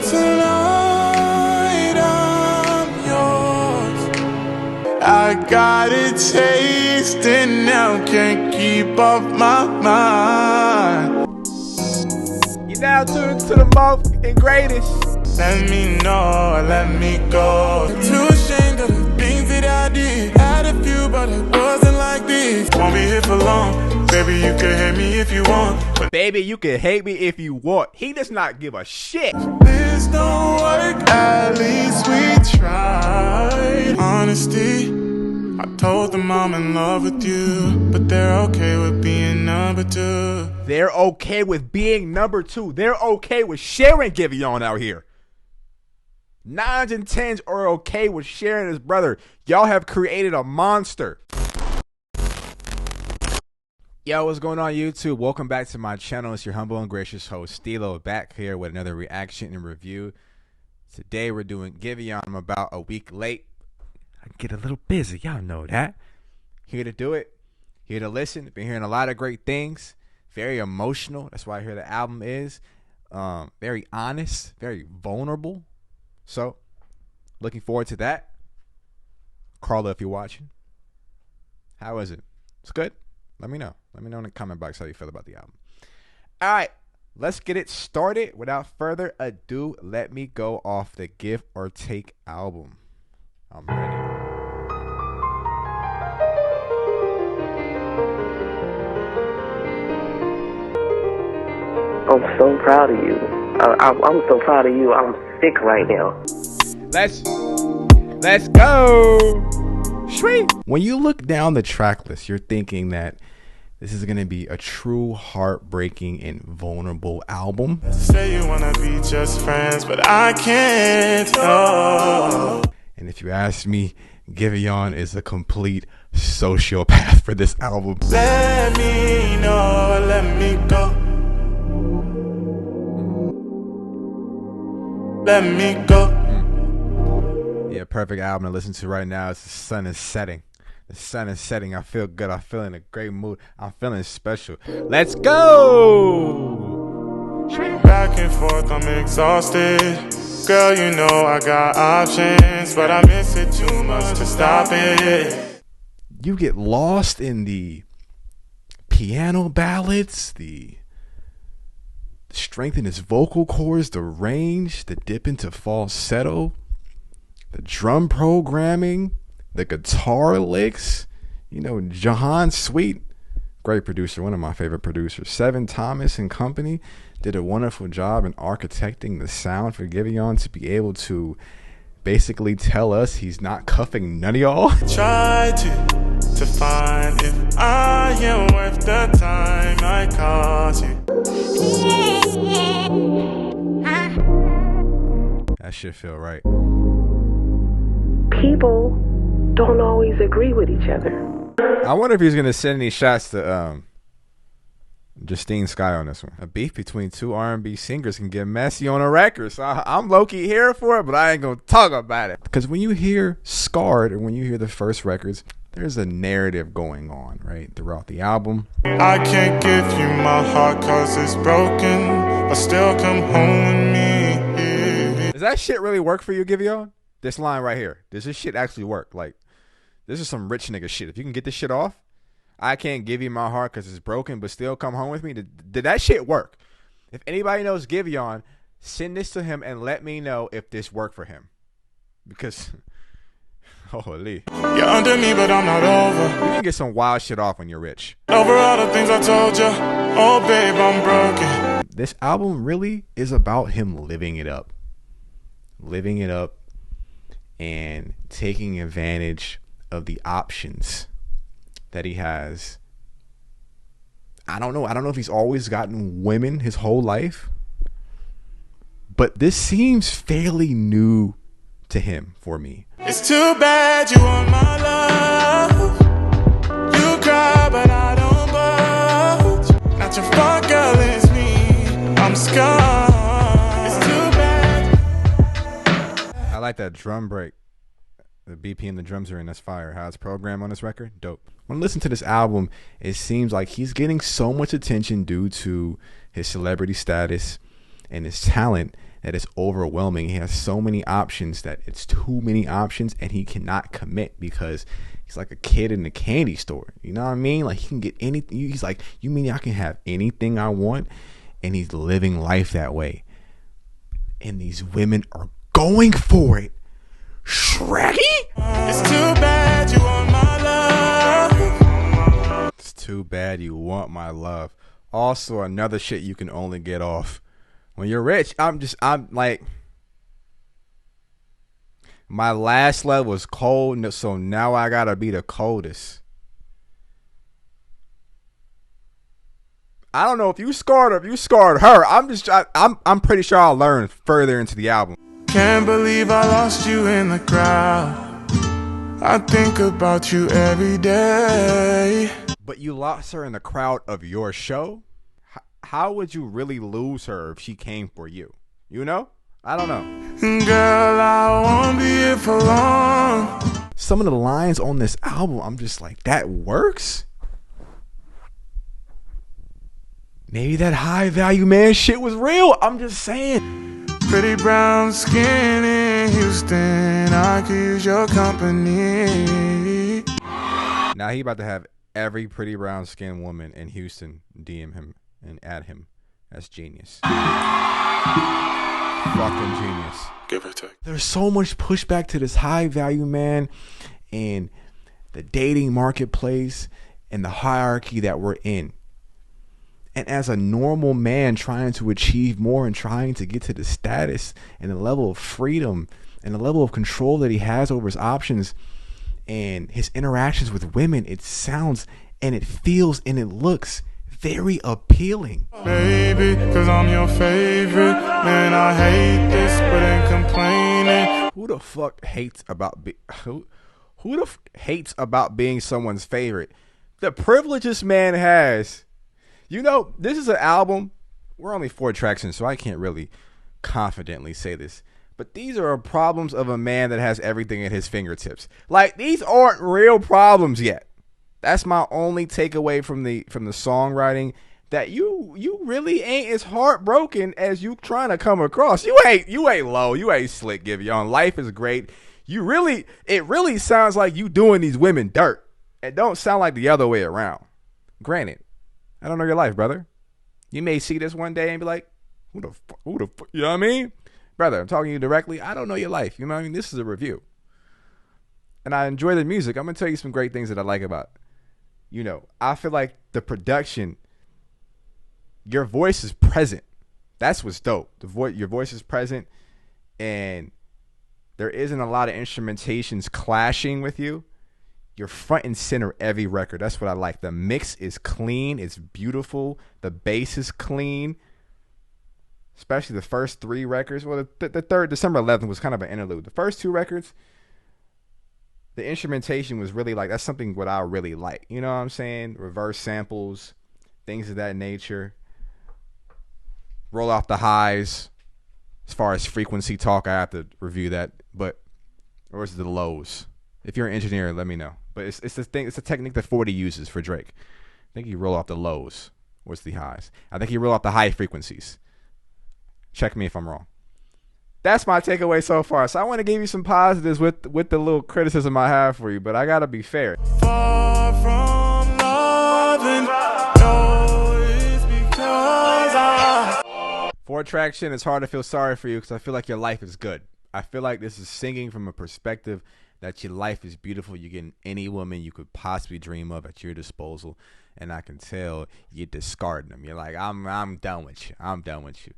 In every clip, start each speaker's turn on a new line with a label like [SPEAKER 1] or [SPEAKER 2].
[SPEAKER 1] for tonight, I'm yours. I got a taste and now can't keep off my mind.
[SPEAKER 2] You now tuned to the most and greatest.
[SPEAKER 1] Let me know, let me go. Too ashamed of the things that I did. Had a few, but it wasn't like this. Won't be here for long. Baby, you can hate me if you want. But
[SPEAKER 2] Baby, you can hate me if you want. He does not give a shit.
[SPEAKER 1] this don't work, at least we tried. Honesty, I told them I'm in love with you, but they're okay with being number two.
[SPEAKER 2] They're okay with being number two. They're okay with sharing Giveon out here. 9s and 10s are okay with sharing his brother. Y'all have created a monster. Yo, what's going on, YouTube? Welcome back to my channel. It's your humble and gracious host, Stilo, back here with another reaction and review. Today we're doing Giveon. I'm about a week late. I get a little busy, y'all know that. Here to do it, here to listen. Been hearing a lot of great things. Very emotional. That's why I hear the album is. Very honest, very vulnerable. So, looking forward to that. Carla, if you're watching, how is it? It's good? Let me know. Let me know in the comment box how you feel about the album. All right, let's get it started. Without further ado, let me go off the Give or Take album. I'm ready.
[SPEAKER 3] I'm so proud of you. I'm so proud of you. I'm sick right now.
[SPEAKER 2] Let's go. Sweet. When you look down the track list, you're thinking that this is going to be a true heartbreaking and vulnerable album.
[SPEAKER 1] Say you wanna be just friends, but I can't. Oh.
[SPEAKER 2] And if you ask me, Giveon is a complete sociopath for this album.
[SPEAKER 1] Let me know, let me go. Let me go.
[SPEAKER 2] Yeah, perfect album to listen to right now. It's The Sun Is Setting. The sun is setting. I feel good. I feel in a great mood. I'm feeling special. Let's go.
[SPEAKER 1] Back and forth, I'm exhausted. Girl, you know I got options, but I miss it too much to stop it.
[SPEAKER 2] You get lost in the piano ballads, the strength in his vocal cords, the range, the dip into falsetto, the drum programming, the guitar licks. You know, Jahan Sweet, great producer, one of my favorite producers. Seven Thomas and Company did a wonderful job in architecting the sound for Giveon to be able to basically tell us he's not cuffing none of y'all.
[SPEAKER 1] Try to find if I am worth the time I cost you.
[SPEAKER 2] That shit feel right.
[SPEAKER 3] People don't always agree with each other.
[SPEAKER 2] I wonder if he's gonna send any shots to Justine Skye on this one. A beef between two R&B singers can get messy on a record. So I'm low-key here for it, but I ain't gonna talk about it. Because when you hear Scarred, or when you hear the first records, there's a narrative going on, right, throughout the album.
[SPEAKER 1] I can't give you my heart cause it's broken, but still come home with me.
[SPEAKER 2] Does that shit really work for you, Giveon? This line right here. Does this shit actually work? Like, this is some rich nigga shit. If you can get this shit off, I can't give you my heart because it's broken, but still come home with me. Did that shit work? If anybody knows Giveon, send this to him and let me know if this worked for him. Because, holy.
[SPEAKER 1] You're under me, but I'm not over.
[SPEAKER 2] You can get some wild shit off when you're rich.
[SPEAKER 1] Over all the things I told you. Oh, babe, I'm broken.
[SPEAKER 2] This album really is about him living it up. Living it up and taking advantage of the options that he has. I don't know if he's always gotten women his whole life, but this seems fairly new to him for me.
[SPEAKER 1] It's too bad you want my love. You cry, but I don't budge. Not your fault, girl, it's me. I'm scarred. It's too bad.
[SPEAKER 2] I like that drum break. The BP and the drums are in. That's fire. How it's programmed on this record, dope. When I listen to this album, it seems like he's getting so much attention due to his celebrity status and his talent that is overwhelming. He has so many options that it's too many options, and he cannot commit because he's like a kid in the candy store. You know what I mean? Like, he can get anything. He's like, you mean I can have anything I want? And he's living life that way. And these women are going for it. Shrekky?
[SPEAKER 1] It's too bad you want my love.
[SPEAKER 2] It's too bad you want my love. Also, another shit you can only get off when you're rich. I'm like, my last love was cold, so now I gotta be the coldest. I don't know if you scarred her, if you scarred her. I'm pretty sure I'll learn further into the album.
[SPEAKER 1] Can't believe I lost you in the crowd. I think about you every day.
[SPEAKER 2] But you lost her in the crowd of your show? How would you really lose her if she came for you? You know? I don't know.
[SPEAKER 1] Girl, I won't be here for long.
[SPEAKER 2] Some of the lines on this album, I'm just like, that works? Maybe that high value man shit was real. I'm just saying.
[SPEAKER 1] Pretty brown skin in Houston, I could use your company.
[SPEAKER 2] Now he about to have every pretty brown skinned woman in Houston DM him and add him. That's genius. Fucking genius.
[SPEAKER 1] Give or take.
[SPEAKER 2] There's so much pushback to this high value man and the dating marketplace and the hierarchy that we're in. And as a normal man trying to achieve more and trying to get to the status and the level of freedom and the level of control that he has over his options and his interactions with women, it sounds and it feels and it looks very appealing.
[SPEAKER 1] Baby, cause I'm your favorite. Man, I hate this, but ain't complaining.
[SPEAKER 2] Who the fuck hates about hates about being someone's favorite? The privilege this man has. You know, this is an album. We're only 4 tracks in, so I can't really confidently say this. But these are problems of a man that has everything at his fingertips. Like, these aren't real problems yet. That's my only takeaway from the songwriting. That you really ain't as heartbroken as you trying to come across. You ain't low. You ain't slick, Giveon. Life is great. It really sounds like you doing these women dirt. It don't sound like the other way around. Granted, I don't know your life, brother. You may see this one day and be like, who the fuck, you know what I mean? Brother, I'm talking to you directly. I don't know your life. You know what I mean? This is a review. And I enjoy the music. I'm going to tell you some great things that I like about it. You know, I feel like the production, your voice is present. That's what's dope. Your voice is present, and there isn't a lot of instrumentations clashing with you. You're front and center every record. That's what I like. The mix is clean. It's beautiful. The bass is clean. Especially the first 3 records. Well, the third, December 11th, was kind of an interlude. The first 2 records, the instrumentation was really like, that's something what I really like. You know what I'm saying? Reverse samples, things of that nature. Roll off the highs. As far as frequency talk, I have to review that. But, or is it the lows? If you're an engineer, let me know. But it's the thing. It's a technique that 40 uses for Drake. I think you roll off the lows. What's the highs? I think you roll off the high frequencies. Check me if I'm wrong. That's my takeaway so far. So I want to give you some positives with the little criticism I have for you, but I gotta be fair.
[SPEAKER 1] Far from loving, no, it's because
[SPEAKER 2] 4 tracks in, it's hard to feel sorry for you because I feel like your life is good. I feel like this is singing from a perspective that your life is beautiful. You're getting any woman you could possibly dream of at your disposal, and I can tell you're discarding them. You're like, I'm done with you. I'm done with you.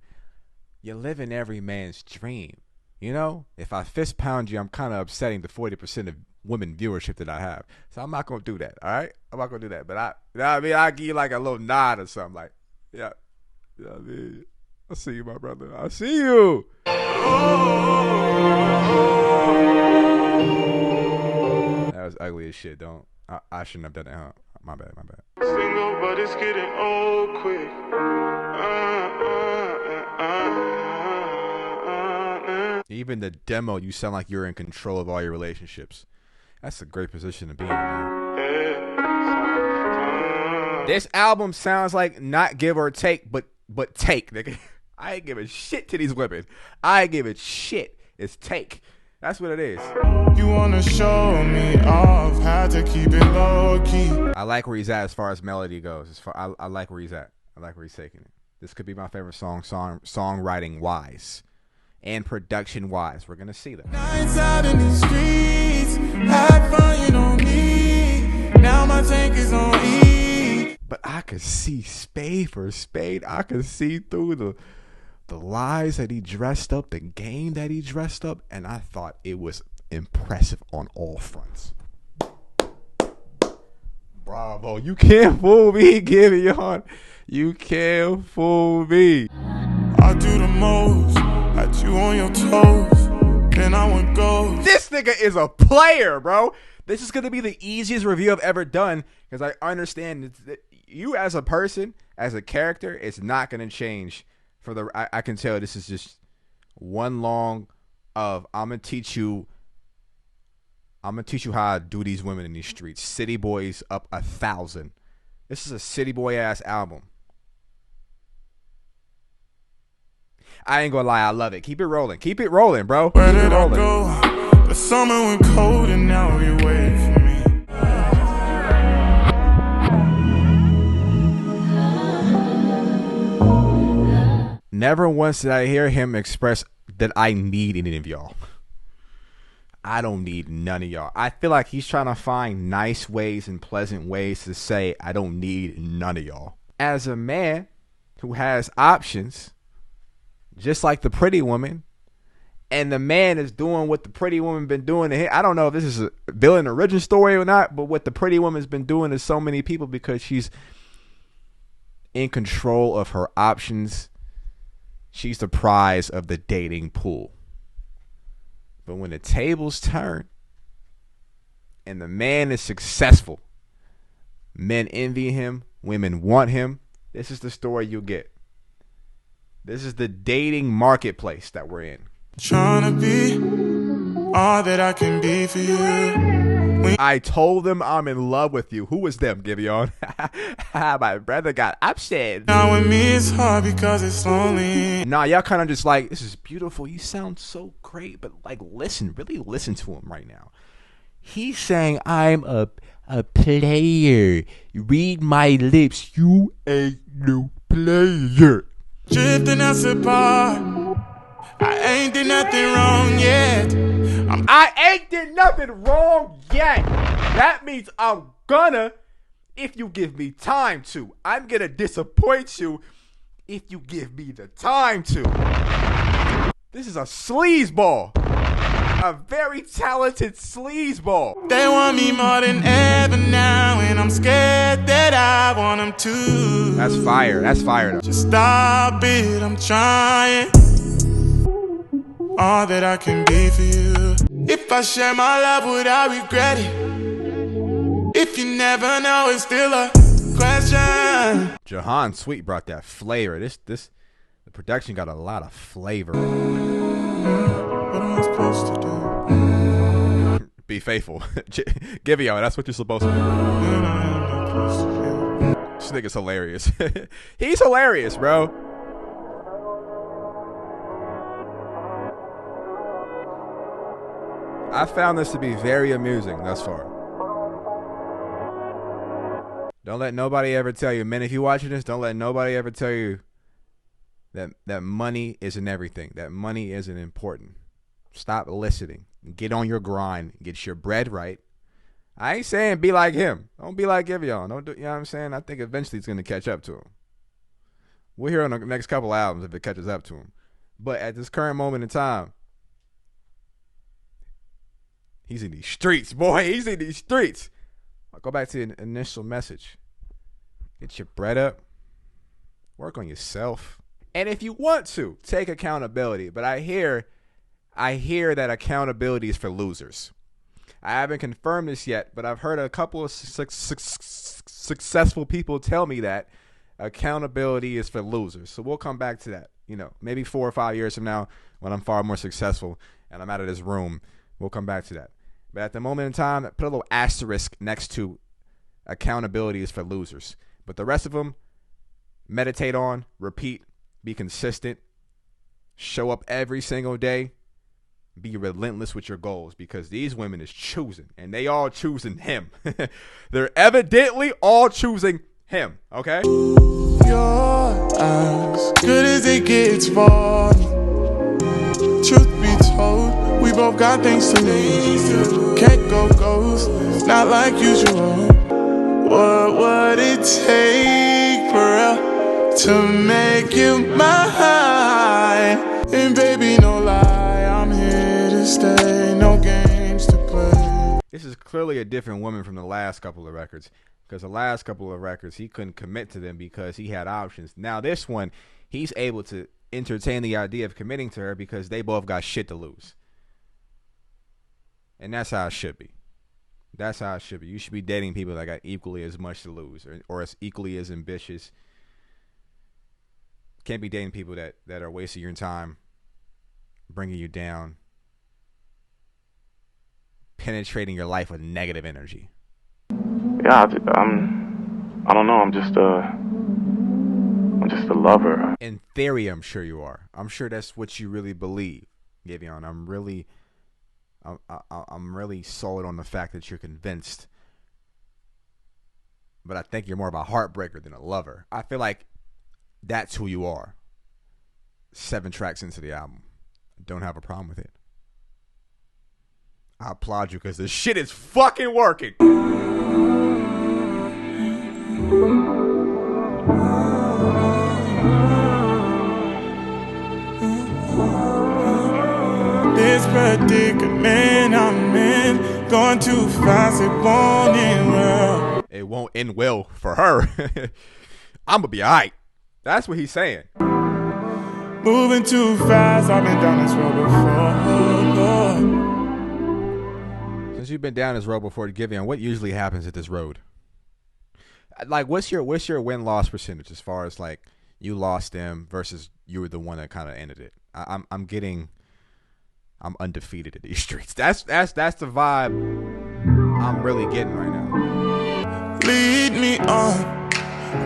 [SPEAKER 2] You're living every man's dream. You know, if I fist pound you, I'm kind of upsetting the 40% of women viewership that I have. So I'm not gonna do that. All right, I'm not gonna do that. But I'll give you like a little nod or something. Like, yeah, you know what I mean? I see you, my brother. I see you. That was ugly as shit. I shouldn't have done that. Huh? My bad.
[SPEAKER 1] single, but it's getting old quick.
[SPEAKER 2] Even the demo, you sound like you're in control of all your relationships. That's a great position to be in, man. This album sounds like not give or take, but take, nigga. I ain't giving shit to these women. I ain't giving shit. It's take. That's what it is.
[SPEAKER 1] You wanna show me off, had to keep it low key.
[SPEAKER 2] I like where he's at as far as melody goes. I like where he's at. I like where he's taking it. This could be my favorite songwriting wise and production wise. We're gonna see that.
[SPEAKER 1] Nights out in the streets, had fun, you know me. Now my tank is on E.
[SPEAKER 2] But I could see spade for spade. I could see through the lies that he dressed up, the game that he dressed up, and I thought it was impressive on all fronts. Bravo. You can't fool me, Giveon. You can't fool me.
[SPEAKER 1] I do the most, had you on your toes, then I would go.
[SPEAKER 2] This nigga is a player, bro. This is going to be the easiest review I've ever done because I understand that you as a person, as a character, it's not going to change. I can tell this is just one long of I'm gonna teach you how I do these women in these streets. City Boys up 1,000. This is a City Boy ass album. I ain't gonna lie, I love it. Keep it rolling. Keep it rolling, bro.
[SPEAKER 1] Where did I go? The summer went cold and now you're waiting for me.
[SPEAKER 2] Never once did I hear him express that I need any of y'all. I don't need none of y'all. I feel like he's trying to find nice ways and pleasant ways to say I don't need none of y'all. As a man who has options, just like the pretty woman, and the man is doing what the pretty woman been doing to him. I don't know if this is a villain origin story or not, but what the pretty woman's been doing to so many people because she's in control of her options. She's the prize of the dating pool. But when the tables turn and the man is successful, men envy him, women want him. This is the story you get. This is the dating marketplace that we're in.
[SPEAKER 1] Trying to be all that I can be for you.
[SPEAKER 2] I told them I'm in love with you. Who was them, Giveon? My brother got upset.
[SPEAKER 1] Now with me it's hard because it's lonely.
[SPEAKER 2] Nah, y'all kind of just like, this is beautiful. You sound so great. But like, listen, really listen to him right now. He's saying, I'm a player. Read my lips. You ain't no player.
[SPEAKER 1] Drifting us apart. I ain't did nothing wrong yet.
[SPEAKER 2] I ain't did nothing wrong yet. That means I'm gonna, if you give me time to. I'm gonna disappoint you if you give me the time to. This is a sleazeball. A very talented sleazeball.
[SPEAKER 1] They want me more than ever now, and I'm scared that I want them to.
[SPEAKER 2] That's fire. That's fire though.
[SPEAKER 1] Just stop it, I'm trying. All that I can be for you. If I share my love, would I regret it? If you never know, it's still a question.
[SPEAKER 2] Jahan Sweet brought that flavor. The production got a lot of flavor.
[SPEAKER 1] What am I supposed to do?
[SPEAKER 2] Be faithful. Giveon, that's what you're supposed to do. This nigga's hilarious. He's hilarious, bro. I found this to be very amusing thus far. Don't let nobody ever tell you, man, if you're watching this, don't let nobody ever tell you that money isn't everything, that money isn't important. Stop listening. Get on your grind. Get your bread right. I ain't saying be like him. Don't be like Giveon. Don't do, you know what I'm saying? I think eventually it's going to catch up to him. We'll hear on the next couple albums if it catches up to him. But at this current moment in time, he's in these streets, boy. He's in these streets. I'll go back to the initial message. Get your bread up. Work on yourself. And if you want to, take accountability. But I hear that accountability is for losers. I haven't confirmed this yet, but I've heard a couple of successful people tell me that accountability is for losers. So we'll come back to that. You know, maybe 4 or 5 years from now when I'm far more successful and I'm out of this room, we'll come back to that. But at the moment in time, put a little asterisk next to accountability is for losers. But the rest of them, meditate on, repeat, be consistent, Show up every single day. Be relentless with your goals, because these women is choosing, and they all choosing him. They're evidently all choosing him, okay?
[SPEAKER 1] You're as good as it gets for me. Truth be told, we both got things to lose. Can't go ghost, not like usual. What would it take for real to make you mine? And baby, no lie, I'm here to stay. No games to play.
[SPEAKER 2] This is clearly a different woman from the last couple of records, because the last couple of records he couldn't commit to them because he had options. Now this one, he's able to entertain the idea of committing to her because they both got shit to lose. And that's how it should be. That's how it should be. You should be dating people that got equally as much to lose, or as equally as ambitious. Can't be dating people that are wasting your time, bringing you down, penetrating your life with negative energy.
[SPEAKER 4] Yeah, I don't know. I'm just a lover.
[SPEAKER 2] In theory, I'm sure you are. I'm sure that's what you really believe, Giveon. I'm really solid on the fact that you're convinced. But I think you're more of a heartbreaker than a lover. I feel like that's who you are. 7 tracks into the album. Don't have a problem with it. I applaud you because this shit is fucking working.
[SPEAKER 1] This predicament I'm in, going too fast, it won't end well.
[SPEAKER 2] It won't end well for her. I'm gonna be alright. That's what he's saying.
[SPEAKER 1] Moving too fast, I've been down this road before.
[SPEAKER 2] Since you've been down this road before, Giveon, what usually happens at this road? Like, what's your win-loss percentage as far as like you lost them versus you were the one that kind of ended it? I'm undefeated at these streets. That's the vibe I'm really getting right now.
[SPEAKER 1] Lead me on,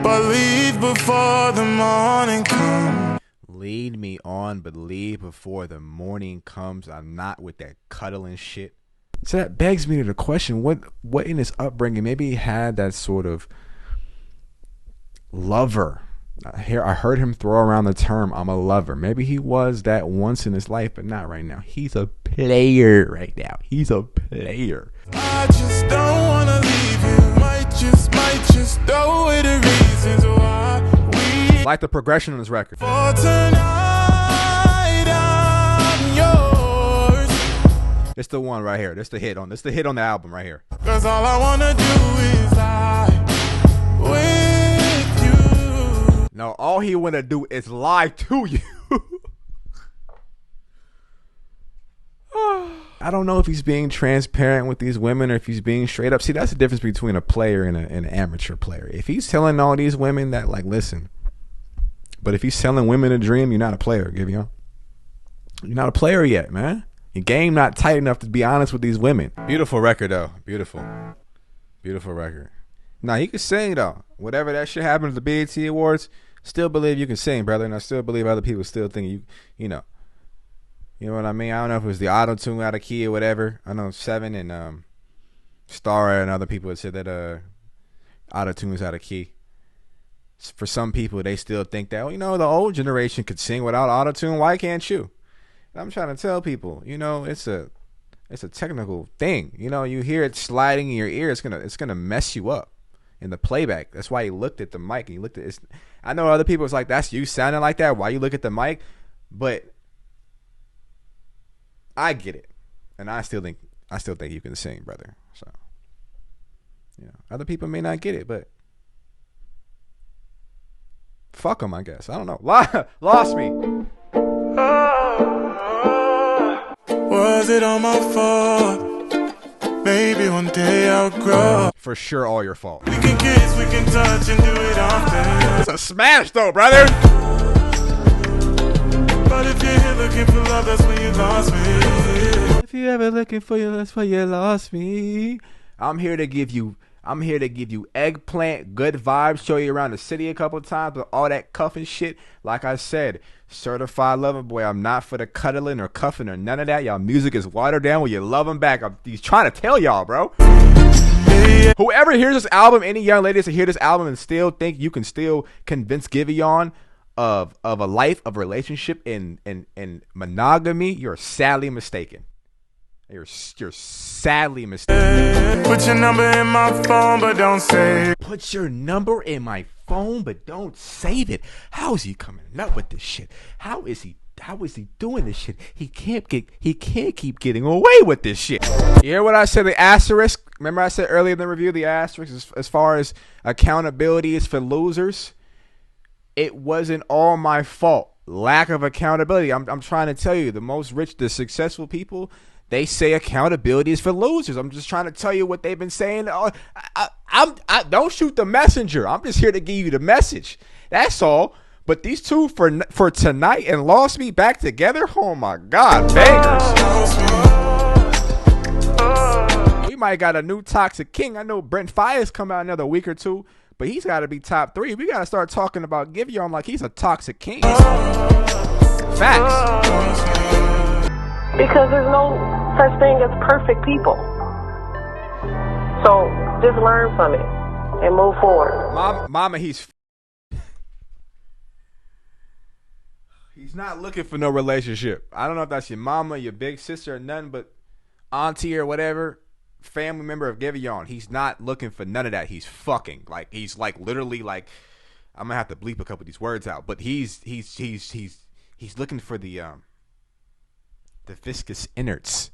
[SPEAKER 1] but leave before the morning comes.
[SPEAKER 2] Lead me on, but leave before the morning comes. I'm not with that cuddling shit. So that begs me to the question: what in his upbringing maybe he had that sort of lover? I heard him throw around the term "I'm a lover." Maybe he was that once in his life, but not right now. He's a player right now. He's a player.
[SPEAKER 1] I just don't wanna leave you. Might just throw away the reasons why we
[SPEAKER 2] Like the progression on this record.
[SPEAKER 1] for tonight. I'm yours.
[SPEAKER 2] It's the one right here. This the hit on the album right here.
[SPEAKER 1] 'Cause all I wanna do is lie with you.
[SPEAKER 2] No, all he wanna do is lie to you. I don't know if he's being transparent with these women or if he's being straight up. See, that's the difference between a player and an amateur player. If he's telling all these women that, like, listen, but if he's selling women a dream, you're not a player, Giveon. You're not a player yet, man. Your game not tight enough to be honest with these women. Beautiful record, though. Beautiful record. Now, he can sing, though. Whatever that shit happens at the BET Awards, still believe you can sing, brother. And I still believe other people still think you know. You know what I mean? I don't know if it was the auto-tune out of key or whatever. I know Seven and Star and other people had said that auto-tune is out of key. For some people, they still think that, well, you know, the old generation could sing without auto-tune. Why can't you? And I'm trying to tell people, you know, it's a technical thing. You know, you hear it sliding in your ear, it's gonna mess you up in the playback. That's why he looked at the mic and he looked at it. I know other people was like, that's you sounding like that. Why you look at the mic? But I get it, and I still think you can sing, brother. So, you know, other people may not get it, but fuck them, I guess. I don't know. Lost me.
[SPEAKER 1] Was it all my fault? Maybe one day I'll grow.
[SPEAKER 2] For sure, all your fault.
[SPEAKER 1] We can kiss, we can touch, and do it often.
[SPEAKER 2] It's a smash, though, brother.
[SPEAKER 1] But if you're here looking for love, that's when you lost me.
[SPEAKER 2] If you ever looking for you, that's why you lost me. I'm here to give you eggplant, good vibes, show you around the city a couple of times with all that cuffing shit. Like I said, Certified lover boy. I'm not for the cuddling or cuffing or none of that. Y'all music is watered down when you love him back. He's trying to tell y'all, bro. Whoever hears this album, any young ladies that hear this album and still think you can still convince Giveon of a life of relationship and monogamy, you're sadly mistaken. You're sadly mistaken.
[SPEAKER 1] Put your number in my phone, but don't say.
[SPEAKER 2] Put your number in my phone, but don't save it. How is he coming up with this shit? How is he doing this shit? He can't keep getting away with this shit. You hear what I said? The asterisk. Remember I said earlier in the review, the asterisk as far as accountability is for losers. It wasn't all my fault. Lack of accountability. I'm trying to tell you, the most rich, the successful people, they say accountability is for losers. I'm just trying to tell you what they've been saying. I don't shoot the messenger. I'm just here to give you the message. That's all. But these two for tonight and Lost Me back together. Oh my God, bangers. We might got a new Toxic King. I know Brent Fires come out another week or two, but he's got to be top 3. We got to start talking about Giveon like he's a Toxic King. Facts.
[SPEAKER 3] Because there's no such thing as perfect people. So just learn from it and move forward.
[SPEAKER 2] Mama, he's not looking for no relationship. I don't know if that's your mama, your big sister, or nothing, but auntie or whatever, family member of Giveon. He's not looking for none of that. He's fucking. Like, he's like literally like, I'm gonna have to bleep a couple of these words out, but he's looking for the viscous innards.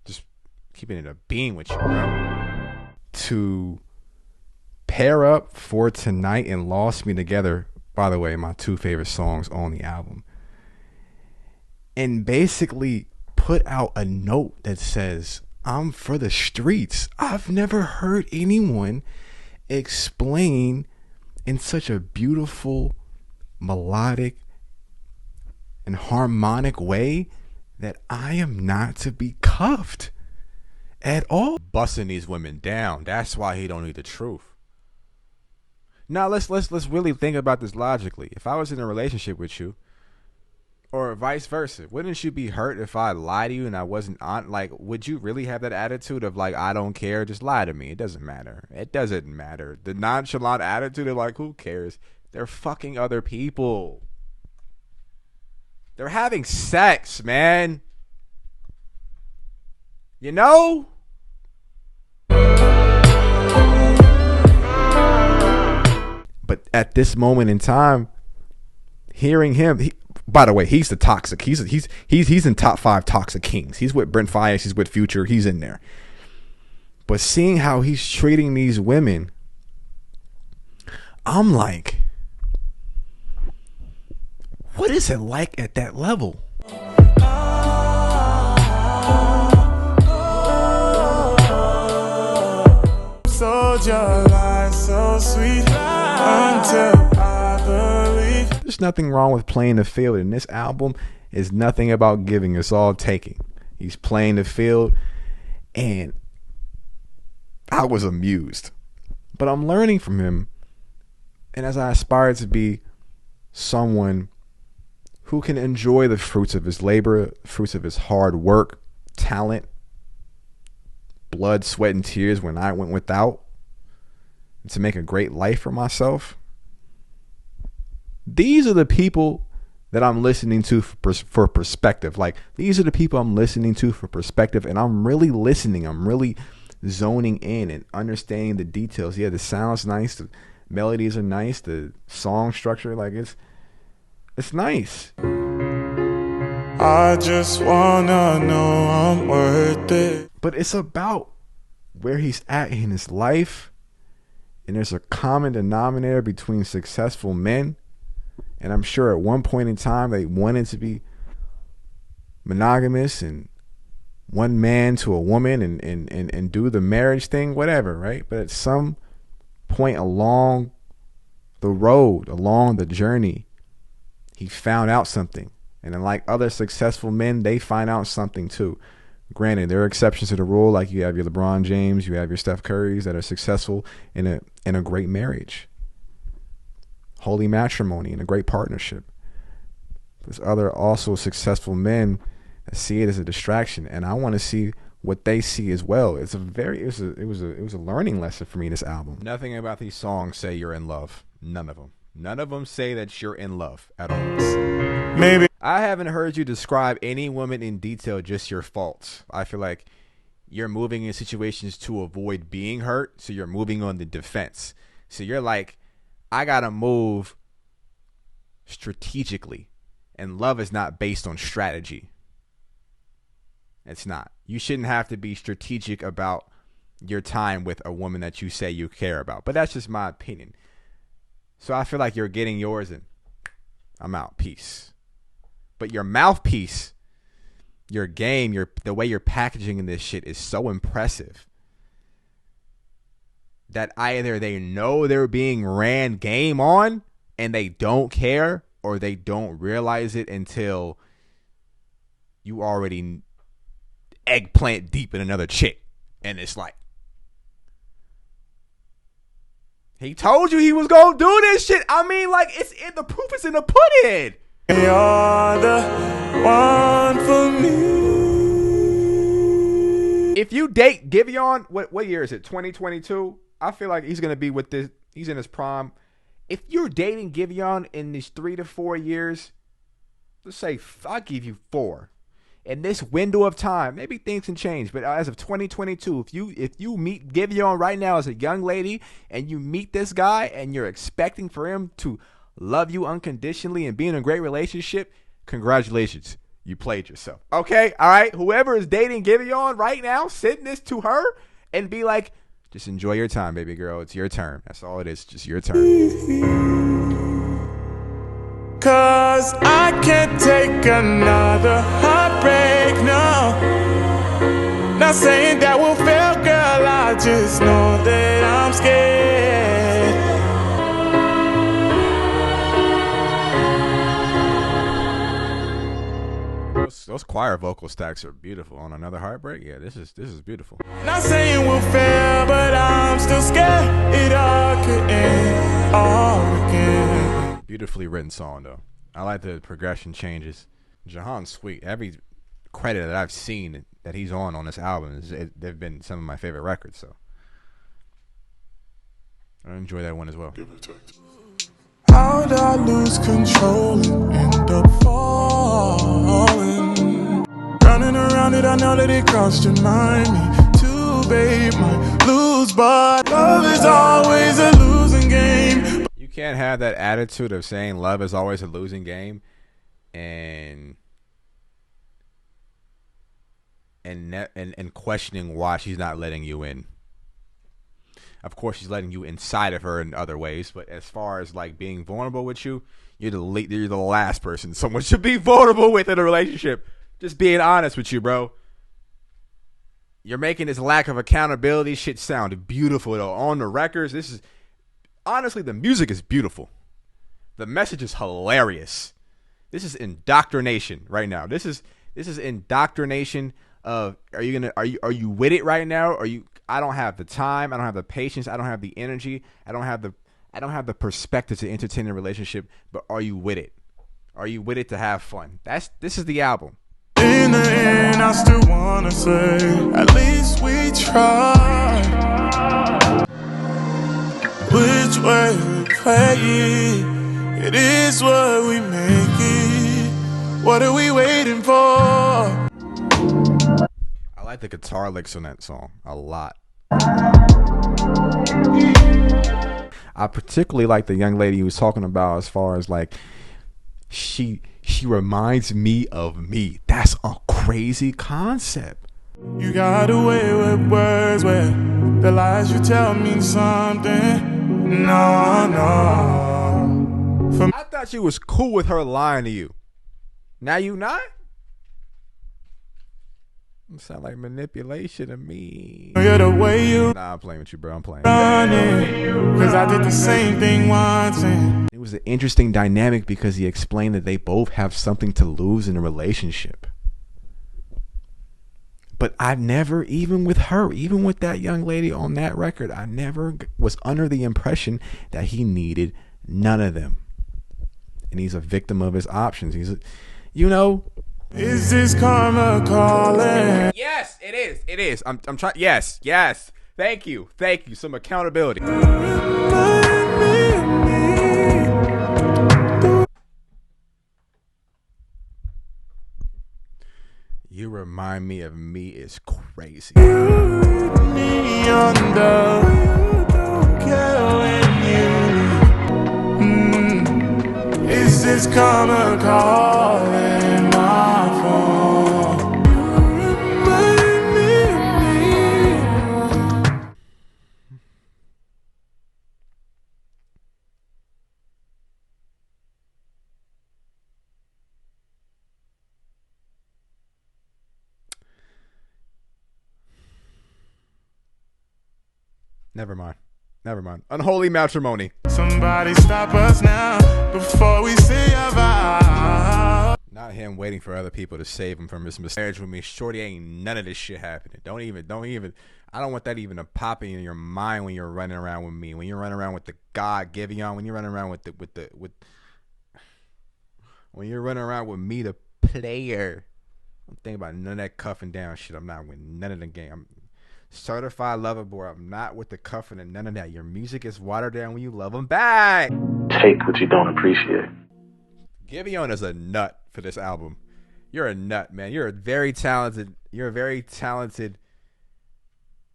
[SPEAKER 2] Just keeping it a being with you, bro. To pair up for tonight and Lost Me together. By the way, my 2 favorite songs on the album. And basically put out a note that says, I'm for the streets. I've never heard anyone explain in such a beautiful, melodic, and harmonic way that I am not to be cuffed at all. Busting these women down. That's why he don't need the truth. Now let's really think about this logically. If I was in a relationship with you, or vice versa, wouldn't you be hurt if I lied to you and I wasn't on? Like, would you really have that attitude of like, I don't care, just lie to me? It doesn't matter. It doesn't matter. The nonchalant attitude of like, who cares? They're fucking other people. They're having sex, man. You know? But at this moment in time, hearing him, by the way, he's the toxic. He's in top 5 Toxic Kings. He's with Brent Fires. He's with Future. He's in there. But seeing how he's treating these women, I'm like, what is it like at that level?
[SPEAKER 1] Soldier lie so sweet until I believe.
[SPEAKER 2] There's nothing wrong with playing the field, and this album is nothing about giving. It's all taking. He's playing the field, and I was amused. But I'm learning from him, and as I aspire to be someone who can enjoy the fruits of his labor, fruits of his hard work, talent, blood, sweat, and tears when I went without, and to make a great life for myself. These are the people that I'm listening to for perspective. Like, these are the people I'm listening to for perspective, and I'm really listening. I'm really zoning in and understanding the details. Yeah, the sound's nice, the melodies are nice, the song structure, like it's nice.
[SPEAKER 1] I just wanna know I'm worth it.
[SPEAKER 2] But it's about where he's at in his life, and there's a common denominator between successful men. And I'm sure at one point in time they wanted to be monogamous and one man to a woman and do the marriage thing, whatever, right? But at some point along the road, along the journey, he found out something. And then, like other successful men, they find out something too. Granted, there are exceptions to the rule, like you have your LeBron James, you have your Steph Currys that are successful in a great marriage, holy matrimony, and a great partnership. there's other also successful men that see it as a distraction, and I want to see what they see as well. It was a learning lesson for me, this album. Nothing about these songs say you're in love. None of them. None of them say that you're in love at all.
[SPEAKER 1] Maybe
[SPEAKER 2] I haven't heard you describe any woman in detail, just your faults. I feel like you're moving in situations to avoid being hurt, so you're moving on the defense. So you're like, I gotta move strategically, and love is not based on strategy. It's not. You shouldn't have to be strategic about your time with a woman that you say you care about. But that's just my opinion. So I feel like you're getting yours and I'm out. Peace. But your mouthpiece, your game, the way you're packaging this shit is so impressive that either they know they're being ran game on and they don't care, or they don't realize it until you already eggplant deep in another chick. And it's like, he told you he was gonna do this shit. I mean, like, the proof is in the pudding.
[SPEAKER 1] you're the one for me.
[SPEAKER 2] If you date Giveon, what year is it? 2022. I feel like he's gonna be with this. He's in his prime. If you're dating Giveon in these 3 to 4 years, let's say I'll give you 4. In this window of time, maybe things can change, but as of 2022, if you meet Giveon right now as a young lady and you meet this guy and you're expecting for him to love you unconditionally and be in a great relationship, congratulations, you played yourself. Okay, all right. Whoever is dating Giveon right now, send this to her and be like, just enjoy your time, baby girl. It's your turn. That's all it is. Just your turn.
[SPEAKER 1] Cause I can't take another heartbreak, no. Not saying that will fail, girl, I just know that I'm scared.
[SPEAKER 2] Those choir vocal stacks are beautiful. On Another Heartbreak, yeah, this is beautiful.
[SPEAKER 1] Not saying we'll fail, but I'm still scared it all could end all again.
[SPEAKER 2] Beautifully written song, though. I like the progression changes. Giveon's sweet. Every credit that I've seen that he's on this album, they've been some of my favorite records. So I enjoy that one as well.
[SPEAKER 1] How'd I lose control and end up falling? Running around it, I know that it cost your mind. Me too, babe, might lose, but love is always a losing game.
[SPEAKER 2] You can't have that attitude of saying love is always a losing game and questioning why she's not letting you in. Of course, she's letting you inside of her in other ways, but as far as like being vulnerable with you, you're the last person someone should be vulnerable with in a relationship. Just being honest with you, bro. You're making this lack of accountability shit sound beautiful, though. On the records, this is honestly, the music is beautiful. The message is hilarious. This is indoctrination right now. This is indoctrination of are you with it right now? I don't have the time, I don't have the patience, I don't have the energy, I don't have the perspective to entertain a relationship, but are you with it? Are you with it to have fun? This is the album.
[SPEAKER 1] In the end, I still wanna say, at least we tried. Which way we play it is what we make it. What are we waiting for?
[SPEAKER 2] I like the guitar licks on that song a lot. I particularly like the young lady who was talking about as far as like she reminds me of me. That's a crazy concept.
[SPEAKER 1] You got away with words where the lies you tell mean something. No.
[SPEAKER 2] I thought you was cool with her lying to you. Now you not? It sound like manipulation to me.
[SPEAKER 1] You're the way you
[SPEAKER 2] Nah, I'm playing with you, bro. I'm playing.
[SPEAKER 1] Cause I did the same thing once. And
[SPEAKER 2] it was an interesting dynamic because he explained that they both have something to lose in a relationship. But I've never, even with her, even with that young lady on that record, I never was under the impression that he needed none of them. and he's a victim of his options. He's, you know.
[SPEAKER 1] Is this karma calling?
[SPEAKER 2] Yes, it is. It is. I'm trying. Yes, yes. Thank you. Thank you. Some accountability. You remind me of me is crazy.
[SPEAKER 1] Is this karma calling my phone? Remind me of me.
[SPEAKER 2] Never mind. Never mind. Unholy matrimony.
[SPEAKER 1] Somebody stop us now before we say our vow.
[SPEAKER 2] Not him waiting for other people to save him from his marriage with me. Shorty, ain't none of this shit happening. Don't even. I don't want that even to pop in your mind when you're running around with me. When you're running around with the God Giveon. When you're running around when you're running around with me, the player. I'm thinking about none of that cuffing down shit. I'm not with none of the game. I'm certified lover boy. I'm not with the cuffing and none of that. Your music is watered down when you love them back.
[SPEAKER 4] Take what you don't appreciate.
[SPEAKER 2] Giveon is a nut for this album. You're a nut, man. You're a very talented,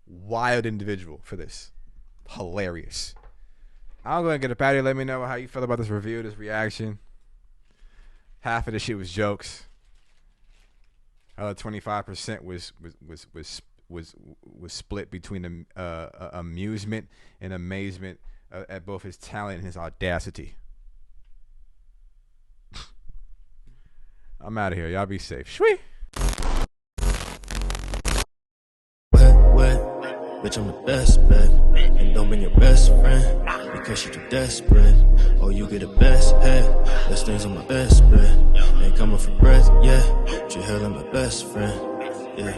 [SPEAKER 2] wild individual for this. Hilarious. I'm going to get up out of here. Let me know how you feel about this review, this reaction. Half of the shit was jokes. Other 25% was split between amusement and amazement at both his talent and his audacity. I'm out of here. Y'all be safe. Shwee.
[SPEAKER 5] Wet, bitch, I'm the best bet. And don't bring your best friend because she too desperate. Or you get the best head. Best things on my best bread. Ain't coming for breath, yeah. She held on my best friend, yeah.